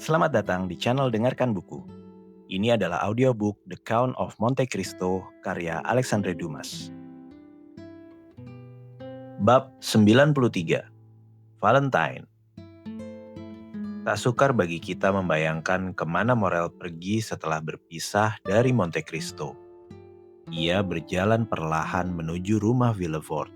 Selamat datang di channel Dengarkan Buku. Ini adalah audiobook The Count of Monte Cristo karya Alexandre Dumas. Bab 93, Valentine. Tak sukar bagi kita membayangkan kemana Morel pergi setelah berpisah dari Monte Cristo. Ia berjalan perlahan menuju rumah Villefort.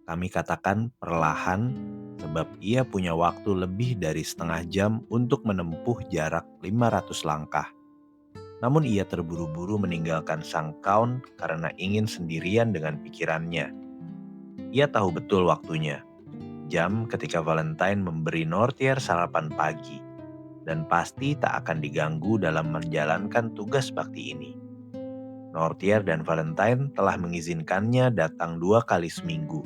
Kami katakan perlahan sebab ia punya waktu lebih dari setengah jam untuk menempuh jarak 500 langkah. Namun ia terburu-buru meninggalkan sang Count karena ingin sendirian dengan pikirannya. Ia tahu betul waktunya, jam ketika Valentine memberi Nortier sarapan pagi, dan pasti tak akan diganggu dalam menjalankan tugas bakti ini. Nortier dan Valentine telah mengizinkannya datang 2 kali seminggu,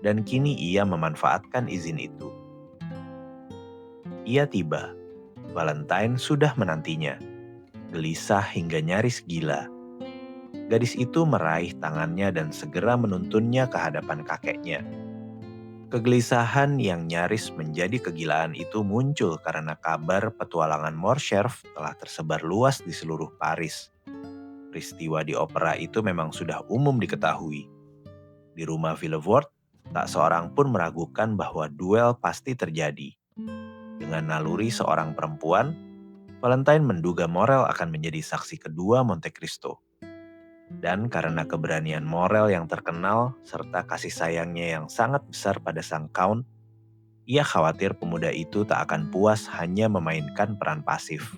dan kini ia memanfaatkan izin itu. Ia tiba, Valentine sudah menantinya, gelisah hingga nyaris gila. Gadis itu meraih tangannya dan segera menuntunnya ke hadapan kakeknya. Kegelisahan yang nyaris menjadi kegilaan itu muncul karena kabar petualangan Morcerf telah tersebar luas di seluruh Paris. Peristiwa di opera itu memang sudah umum diketahui. Di rumah Villefort, tak seorang pun meragukan bahwa duel pasti terjadi. Dengan naluri seorang perempuan, Valentine menduga Morel akan menjadi saksi kedua Monte Cristo. Dan karena keberanian Morel yang terkenal serta kasih sayangnya yang sangat besar pada sang Count, ia khawatir pemuda itu tak akan puas hanya memainkan peran pasif.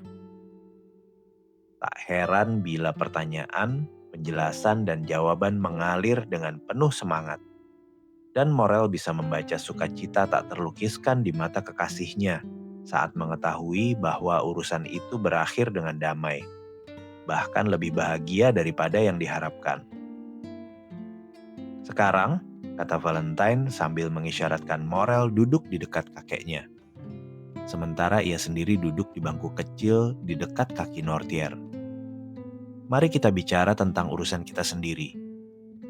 Tak heran bila pertanyaan, penjelasan, dan jawaban mengalir dengan penuh semangat. Dan Morel bisa membaca sukacita tak terlukiskan di mata kekasihnya saat mengetahui bahwa urusan itu berakhir dengan damai. Bahkan lebih bahagia daripada yang diharapkan. Sekarang, kata Valentine sambil mengisyaratkan Morel duduk di dekat kakeknya. Sementara ia sendiri duduk di bangku kecil di dekat kaki Nortier. Mari kita bicara tentang urusan kita sendiri.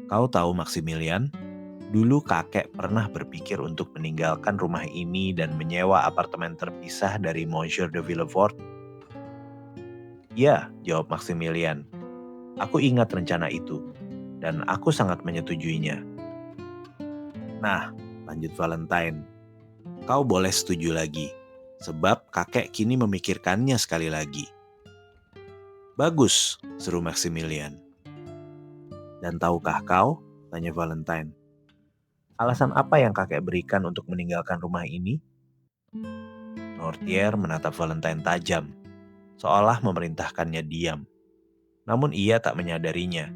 Kau tahu Maximilian, dulu kakek pernah berpikir untuk meninggalkan rumah ini dan menyewa apartemen terpisah dari Monsieur de Villefort. Ya, jawab Maximilian. Aku ingat rencana itu, dan aku sangat menyetujuinya. Nah, lanjut Valentine, kau boleh setuju lagi, sebab kakek kini memikirkannya sekali lagi. Bagus, seru Maximilian. Dan tahukah kau, tanya Valentine, alasan apa yang kakek berikan untuk meninggalkan rumah ini? Nortier menatap Valentine tajam, seolah memerintahkannya diam. Namun ia tak menyadarinya.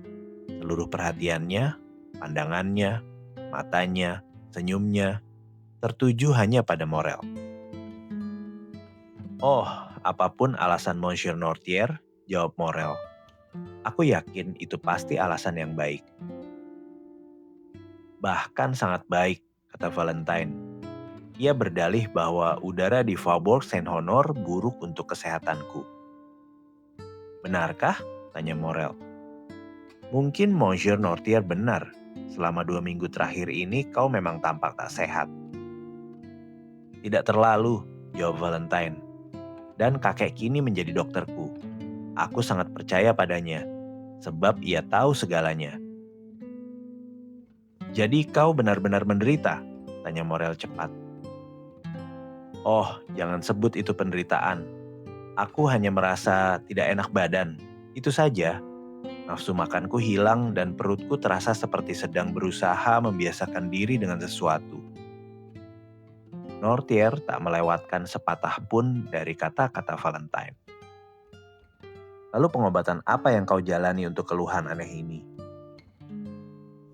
Seluruh perhatiannya, pandangannya, matanya, senyumnya, tertuju hanya pada Morel. Oh, apapun alasan Monsieur Nortier, jawab Morel. Aku yakin itu pasti alasan yang baik. Bahkan sangat baik, kata Valentine. Ia berdalih bahwa udara di Faubourg Saint-Honor buruk untuk kesehatanku. Benarkah? Tanya Morel. Mungkin Monsieur Nortier benar. Selama 2 minggu terakhir ini kau memang tampak tak sehat. Tidak terlalu, jawab Valentine. Dan kakek kini menjadi dokterku. Aku sangat percaya padanya, sebab ia tahu segalanya. Jadi kau benar-benar menderita? Tanya Morel cepat. Oh, jangan sebut itu penderitaan. Aku hanya merasa tidak enak badan. Itu saja. Nafsu makanku hilang dan perutku terasa seperti sedang berusaha membiasakan diri dengan sesuatu. Nortier tak melewatkan sepatah pun dari kata-kata Valentine. Lalu pengobatan apa yang kau jalani untuk keluhan aneh ini?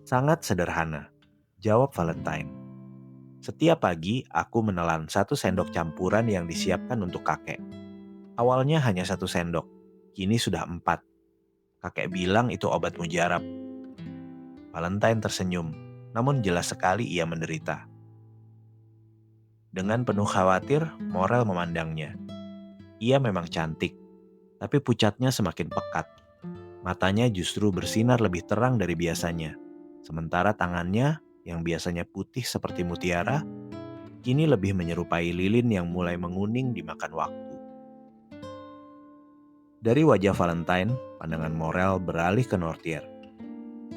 Sangat sederhana, jawab Valentine. Setiap pagi aku menelan 1 sendok campuran yang disiapkan untuk kakek. Awalnya hanya 1 sendok, kini sudah 4. Kakek bilang itu obat mujarab. Valentine tersenyum, namun jelas sekali ia menderita. Dengan penuh khawatir, Morel memandangnya. Ia memang cantik, tapi pucatnya semakin pekat. Matanya justru bersinar lebih terang dari biasanya. Sementara tangannya, yang biasanya putih seperti mutiara, kini lebih menyerupai lilin yang mulai menguning dimakan waktu. Dari wajah Valentine, pandangan Morel beralih ke Nortier.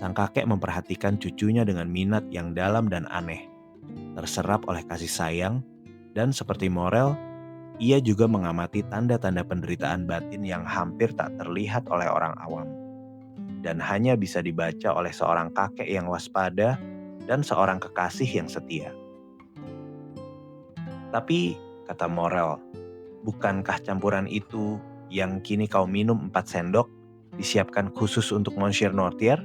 Sang kakek memperhatikan cucunya dengan minat yang dalam dan aneh, terserap oleh kasih sayang, dan seperti Morel, ia juga mengamati tanda-tanda penderitaan batin yang hampir tak terlihat oleh orang awam, dan hanya bisa dibaca oleh seorang kakek yang waspada dan seorang kekasih yang setia. Tapi, kata Morel, bukankah campuran itu yang kini kau minum 4 sendok disiapkan khusus untuk Monsieur Nortier?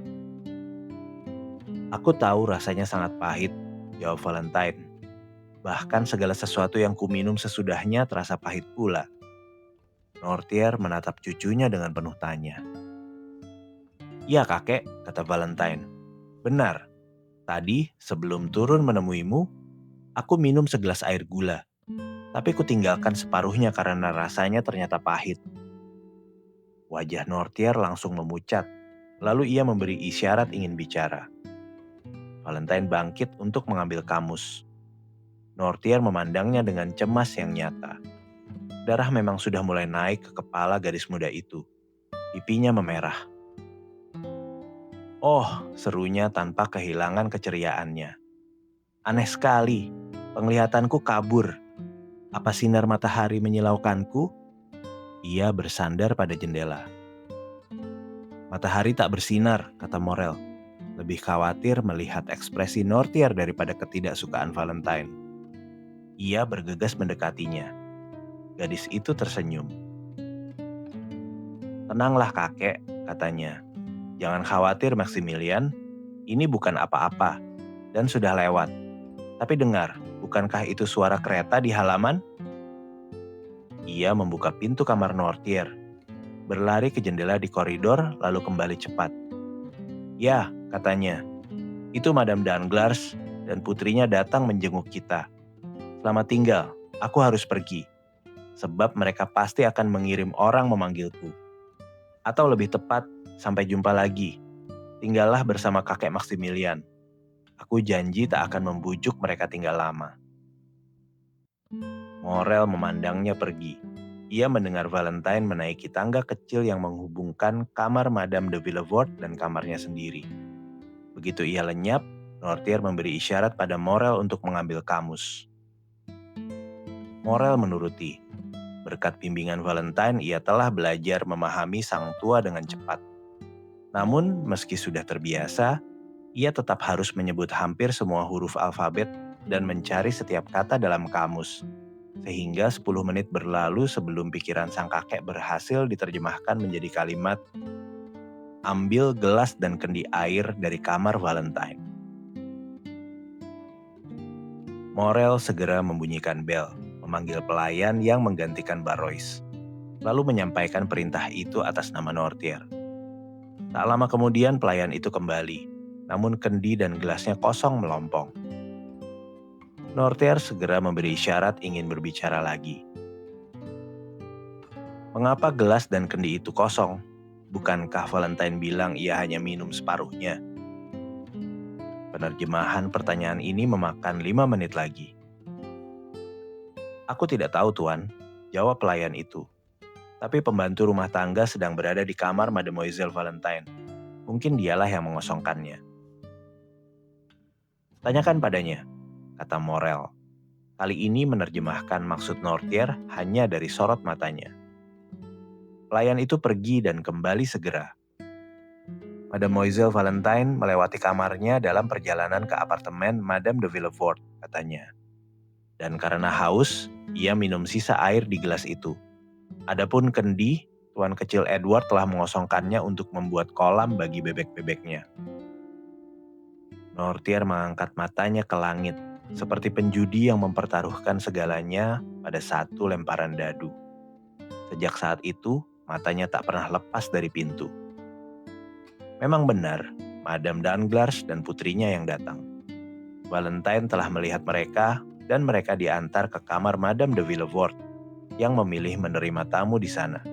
Aku tahu rasanya sangat pahit, jawab Valentine. Bahkan segala sesuatu yang kuminum sesudahnya terasa pahit pula. Nortier menatap cucunya dengan penuh tanya. Iya kakek, kata Valentine. Benar, tadi sebelum turun menemuimu, aku minum segelas air gula. Tapi kutinggalkan separuhnya karena rasanya ternyata pahit. Wajah Nortier langsung memucat, lalu ia memberi isyarat ingin bicara. Valentine bangkit untuk mengambil kamus. Nortier memandangnya dengan cemas yang nyata. Darah memang sudah mulai naik ke kepala gadis muda itu. Pipinya memerah. Oh, serunya tanpa kehilangan keceriaannya. Aneh sekali, penglihatanku kabur. Apa sinar matahari menyilaukanku? Ia bersandar pada jendela. Matahari tak bersinar, kata Morel. Lebih khawatir melihat ekspresi Nortier daripada ketidaksukaan Valentine. Ia bergegas mendekatinya. Gadis itu tersenyum. Tenanglah kakek, katanya. Jangan khawatir Maximilian, ini bukan apa-apa dan sudah lewat. Tapi dengar, bukankah itu suara kereta di halaman? Ia membuka pintu kamar Nortier, berlari ke jendela di koridor lalu kembali cepat. Ya, katanya, itu Madame Danglars dan putrinya datang menjenguk kita. Selamat tinggal, aku harus pergi, sebab mereka pasti akan mengirim orang memanggilku. Atau lebih tepat, sampai jumpa lagi. Tinggallah bersama kakek Maximilian. Aku janji tak akan membujuk mereka tinggal lama. Morel memandangnya pergi. Ia mendengar Valentine menaiki tangga kecil yang menghubungkan kamar Madame de Villefort dan kamarnya sendiri. Begitu ia lenyap, Nortier memberi isyarat pada Morel untuk mengambil kamus. Morel menuruti. Berkat bimbingan Valentine, ia telah belajar memahami sang tua dengan cepat. Namun, meski sudah terbiasa, ia tetap harus menyebut hampir semua huruf alfabet dan mencari setiap kata dalam kamus. Sehingga 10 menit berlalu sebelum pikiran sang kakek berhasil diterjemahkan menjadi kalimat, ambil gelas dan kendi air dari kamar Valentine. Morel segera membunyikan bel, memanggil pelayan yang menggantikan Barrois, lalu menyampaikan perintah itu atas nama Nortier. Tak lama kemudian pelayan itu kembali, namun kendi dan gelasnya kosong melompong. Nortier segera memberi isyarat ingin berbicara lagi. Mengapa gelas dan kendi itu kosong? Bukankah Valentine bilang ia hanya minum separuhnya? Penerjemahan pertanyaan ini memakan 5 menit lagi. Aku tidak tahu tuan, jawab pelayan itu. Tapi pembantu rumah tangga sedang berada di kamar Mademoiselle Valentine. Mungkin dialah yang mengosongkannya. Tanyakan padanya, kata Morel. Kali ini menerjemahkan maksud Nortier hanya dari sorot matanya. Pelayan itu pergi dan kembali segera. Mademoiselle Valentine melewati kamarnya dalam perjalanan ke apartemen Madame de Villefort, katanya. Dan karena haus, ia minum sisa air di gelas itu. Adapun kendi, tuan kecil Edward telah mengosongkannya untuk membuat kolam bagi bebek-bebeknya. Nortier mengangkat matanya ke langit, seperti penjudi yang mempertaruhkan segalanya pada satu lemparan dadu. Sejak saat itu, matanya tak pernah lepas dari pintu. Memang benar, Madame Danglars dan putrinya yang datang. Valentine telah melihat mereka dan mereka diantar ke kamar Madame de Villefort yang memilih menerima tamu di sana.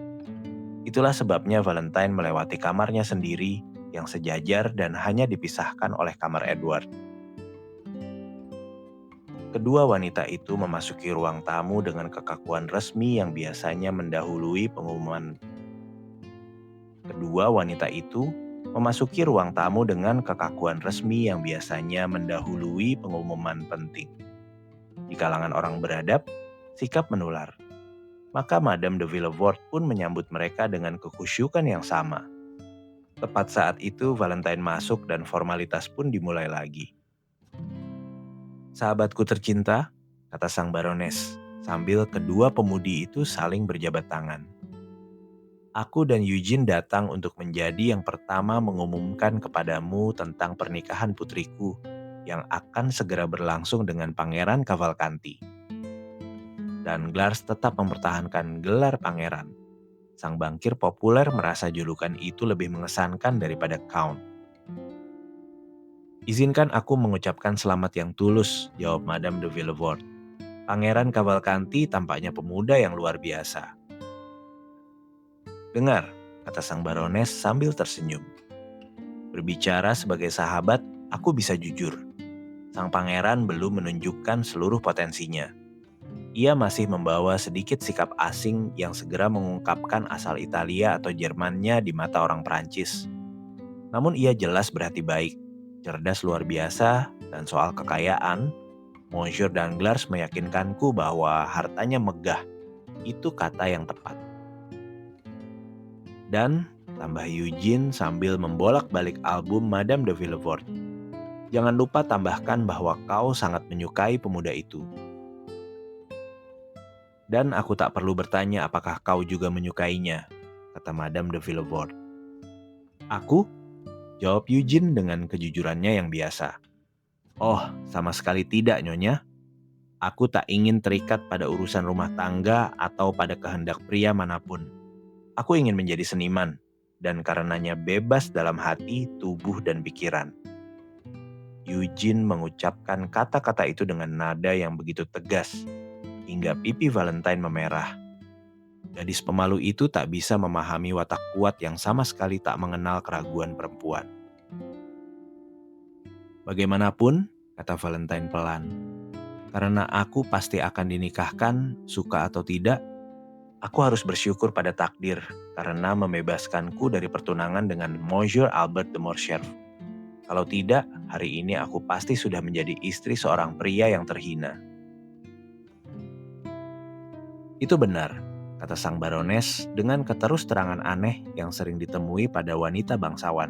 Itulah sebabnya Valentine melewati kamarnya sendiri yang sejajar dan hanya dipisahkan oleh kamar Edward. Kedua wanita itu memasuki ruang tamu dengan kekakuan resmi yang biasanya mendahului pengumuman. Kedua wanita itu memasuki ruang tamu dengan kekakuan resmi yang biasanya mendahului pengumuman penting. Di kalangan orang beradab, sikap menular. Maka Madame de Villefort pun menyambut mereka dengan kekhusyukan yang sama. Tepat saat itu Valentine masuk dan formalitas pun dimulai lagi. "Sahabatku tercinta," kata sang barones, sambil kedua pemudi itu saling berjabat tangan. "Aku dan Eugene datang untuk menjadi yang pertama mengumumkan kepadamu tentang pernikahan putriku yang akan segera berlangsung dengan Pangeran Cavalcanti." Danglars tetap mempertahankan gelar pangeran. Sang bankir populer merasa julukan itu lebih mengesankan daripada Count. "Izinkan aku mengucapkan selamat yang tulus," jawab Madame de Villefort. "Pangeran Cavalcanti tampaknya pemuda yang luar biasa." "Dengar," kata sang barones sambil tersenyum. "Berbicara sebagai sahabat, aku bisa jujur. Sang pangeran belum menunjukkan seluruh potensinya. Ia masih membawa sedikit sikap asing yang segera mengungkapkan asal Italia atau Jermannya di mata orang Prancis. Namun ia jelas berhati baik, cerdas luar biasa, dan soal kekayaan, Monsieur Danglars meyakinkanku bahwa hartanya megah. Itu kata yang tepat." "Dan," tambah Eugene sambil membolak-balik album Madame de Villefort, "jangan lupa tambahkan bahwa kau sangat menyukai pemuda itu." "Dan aku tak perlu bertanya apakah kau juga menyukainya," kata Madame de Villefort. "Aku?" jawab Eugene dengan kejujurannya yang biasa. "Oh, sama sekali tidak, Nyonya. Aku tak ingin terikat pada urusan rumah tangga atau pada kehendak pria manapun. Aku ingin menjadi seniman, dan karenanya bebas dalam hati, tubuh, dan pikiran." Eugene mengucapkan kata-kata itu dengan nada yang begitu tegas, hingga pipi Valentine memerah. Gadis pemalu itu tak bisa memahami watak kuat yang sama sekali tak mengenal keraguan perempuan. "Bagaimanapun," kata Valentine pelan, "karena aku pasti akan dinikahkan, suka atau tidak, aku harus bersyukur pada takdir karena membebaskanku dari pertunangan dengan Monsieur Albert de Morcerf. Kalau tidak, hari ini aku pasti sudah menjadi istri seorang pria yang terhina." "Itu benar," kata sang barones dengan keterus-terangan aneh yang sering ditemui pada wanita bangsawan,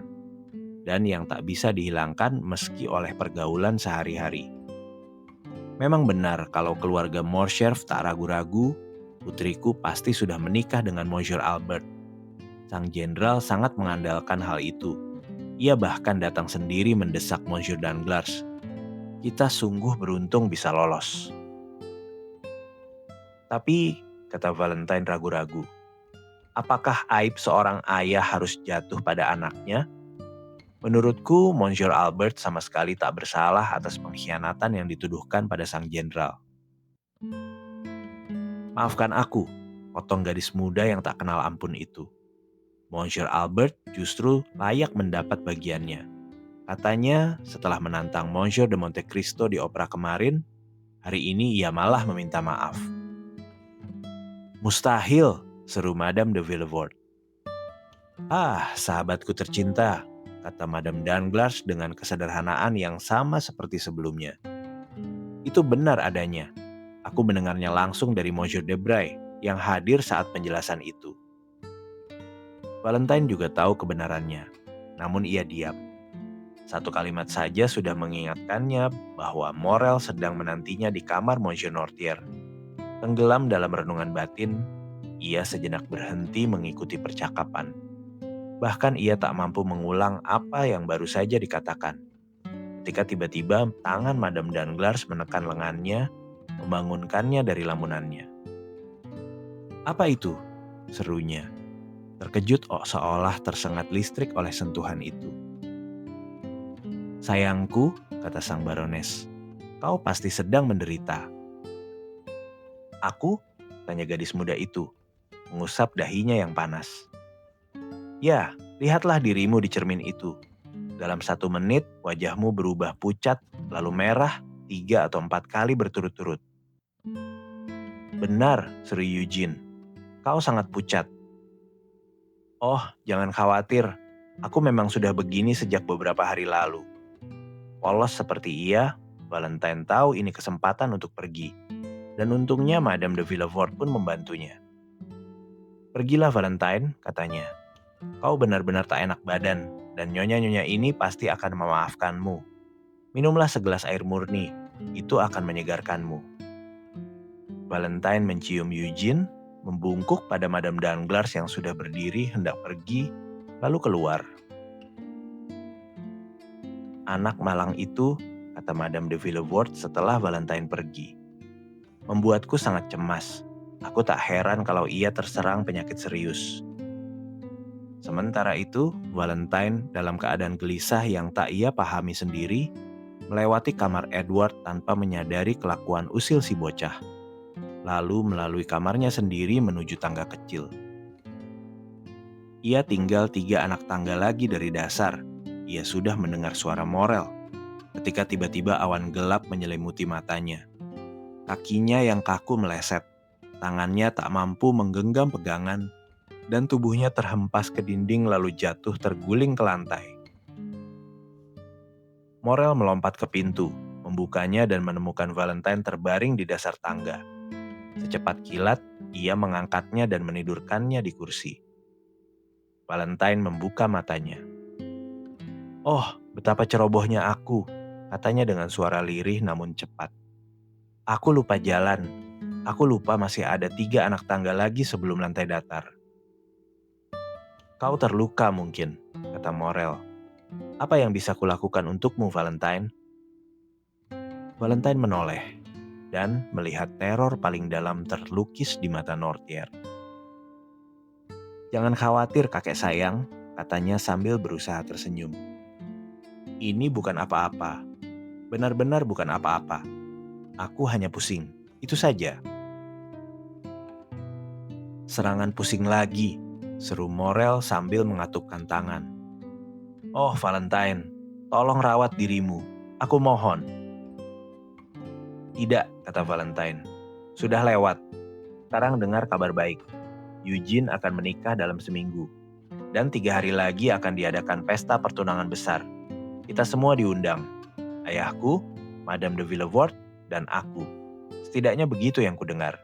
dan yang tak bisa dihilangkan meski oleh pergaulan sehari-hari. "Memang benar kalau keluarga Morcerf tak ragu-ragu, putriku pasti sudah menikah dengan Monsieur Albert. Sang jenderal sangat mengandalkan hal itu. Ia bahkan datang sendiri mendesak Monsieur Danglars. Kita sungguh beruntung bisa lolos." "Tapi," kata Valentine ragu-ragu, "apakah aib seorang ayah harus jatuh pada anaknya? Menurutku, Monsieur Albert sama sekali tak bersalah atas pengkhianatan yang dituduhkan pada sang jenderal." "Maafkan aku," potong gadis muda yang tak kenal ampun itu. "Monsieur Albert justru layak mendapat bagiannya. Katanya setelah menantang Monsieur de Monte Cristo di opera kemarin, hari ini ia malah meminta maaf." "Mustahil," seru Madame de Villefort. "Ah, sahabatku tercinta," kata Madame Danglars dengan kesederhanaan yang sama seperti sebelumnya. "Itu benar adanya. Aku mendengarnya langsung dari Monsieur Debray yang hadir saat penjelasan itu." Valentine juga tahu kebenarannya, namun ia diam. Satu kalimat saja sudah mengingatkannya bahwa Morel sedang menantinya di kamar Monsieur Nortier. Tenggelam dalam renungan batin, ia sejenak berhenti mengikuti percakapan. Bahkan ia tak mampu mengulang apa yang baru saja dikatakan. Ketika tiba-tiba tangan Madame Danglars menekan lengannya, membangunkannya dari lamunannya. "Apa itu?" serunya. Terkejut seolah tersengat listrik oleh sentuhan itu. "Sayangku," kata sang barones, "kau pasti sedang menderita." "Aku?" tanya gadis muda itu, mengusap dahinya yang panas. "Ya, lihatlah dirimu di cermin itu. Dalam 1 menit wajahmu berubah pucat, lalu merah, 3 atau 4 kali berturut-turut. Benar, seru Eugene. Kau sangat pucat. Oh, jangan khawatir. Aku memang sudah begini sejak beberapa hari lalu. Polos seperti ia, Valentine tahu ini kesempatan untuk pergi. Dan untungnya Madame de Villefort pun membantunya. Pergilah Valentine, katanya. Kau benar-benar tak enak badan, dan nyonya-nyonya ini pasti akan memaafkanmu. Minumlah segelas air murni, itu akan menyegarkanmu. Valentine mencium Eugene, membungkuk pada Madame Danglars yang sudah berdiri hendak pergi, lalu keluar. Anak malang itu, kata Madame de Villefort setelah Valentine pergi, membuatku sangat cemas. Aku tak heran kalau ia terserang penyakit serius. Sementara itu, Valentine dalam keadaan gelisah yang tak ia pahami sendiri, melewati kamar Edward tanpa menyadari kelakuan usil si bocah. Lalu melalui kamarnya sendiri menuju tangga kecil. Ia tinggal 3 anak tangga lagi dari dasar. Ia sudah mendengar suara Morel, ketika tiba-tiba awan gelap menyelimuti matanya. Kakinya yang kaku meleset, tangannya tak mampu menggenggam pegangan, dan tubuhnya terhempas ke dinding lalu jatuh terguling ke lantai. Morel melompat ke pintu, membukanya dan menemukan Valentine terbaring di dasar tangga. Secepat kilat, ia mengangkatnya dan menidurkannya di kursi. Valentine membuka matanya. Oh, betapa cerobohnya aku, katanya dengan suara lirih namun cepat. Aku lupa jalan. Aku lupa masih ada 3 anak tangga lagi sebelum lantai datar. Kau terluka mungkin, kata Morel. Apa yang bisa kulakukan untukmu, Valentine? Valentine menoleh dan melihat teror paling dalam terlukis di mata Nortier. Jangan khawatir kakek sayang, katanya sambil berusaha tersenyum. Ini bukan apa-apa. Benar-benar bukan apa-apa. Aku hanya pusing. Itu saja. Serangan pusing lagi, seru Morel sambil mengatupkan tangan. Oh Valentine, tolong rawat dirimu. Aku mohon. Tidak, kata Valentine. Sudah lewat. Sekarang dengar kabar baik. Eugene akan menikah dalam seminggu. Dan 3 hari lagi akan diadakan pesta pertunangan besar. Kita semua diundang. Ayahku, Madame de Villefort, dan aku. Setidaknya begitu yang kudengar.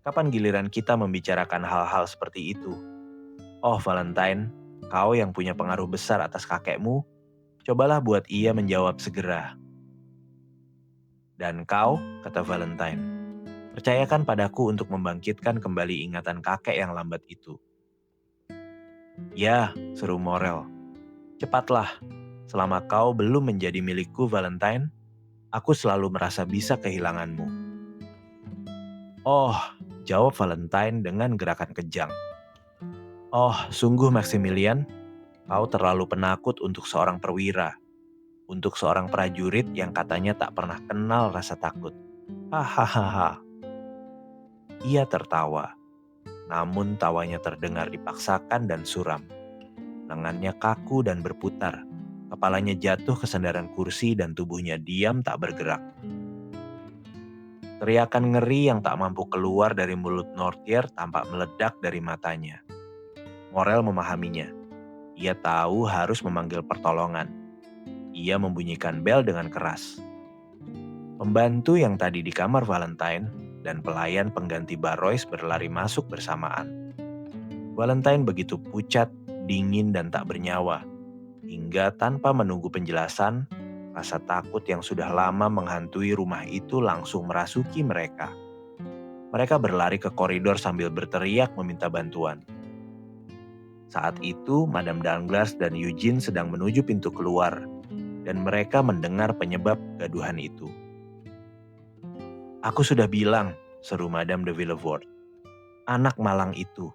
Kapan giliran kita membicarakan hal-hal seperti itu? Oh Valentine, kau yang punya pengaruh besar atas kakekmu, cobalah buat ia menjawab segera. Dan kau, kata Valentine, percayakan padaku untuk membangkitkan kembali ingatan kakek yang lambat itu. Ya, seru Morel. Cepatlah, selama kau belum menjadi milikku Valentine, aku selalu merasa bisa kehilanganmu. Oh, jawab Valentine dengan gerakan kejang. Oh, sungguh Maximilian, kau terlalu penakut untuk seorang perwira. Untuk seorang prajurit yang katanya tak pernah kenal rasa takut. Hahaha. Ia tertawa, namun tawanya terdengar dipaksakan dan suram. Lengannya kaku dan berputar, kepalanya jatuh ke sandaran kursi dan tubuhnya diam tak bergerak. Teriakan ngeri yang tak mampu keluar dari mulut Nortier tampak meledak dari matanya. Morel memahaminya. Ia tahu harus memanggil pertolongan. Ia membunyikan bel dengan keras. Pembantu yang tadi di kamar Valentine dan pelayan pengganti Barrois berlari masuk bersamaan. Valentine begitu pucat, dingin dan tak bernyawa, hingga tanpa menunggu penjelasan, rasa takut yang sudah lama menghantui rumah itu langsung merasuki mereka. Mereka berlari ke koridor sambil berteriak meminta bantuan. Saat itu, Madame Danglars dan Eugene sedang menuju pintu keluar, dan mereka mendengar penyebab kegaduhan itu. Aku sudah bilang, seru Madame de Villefort. Anak malang itu,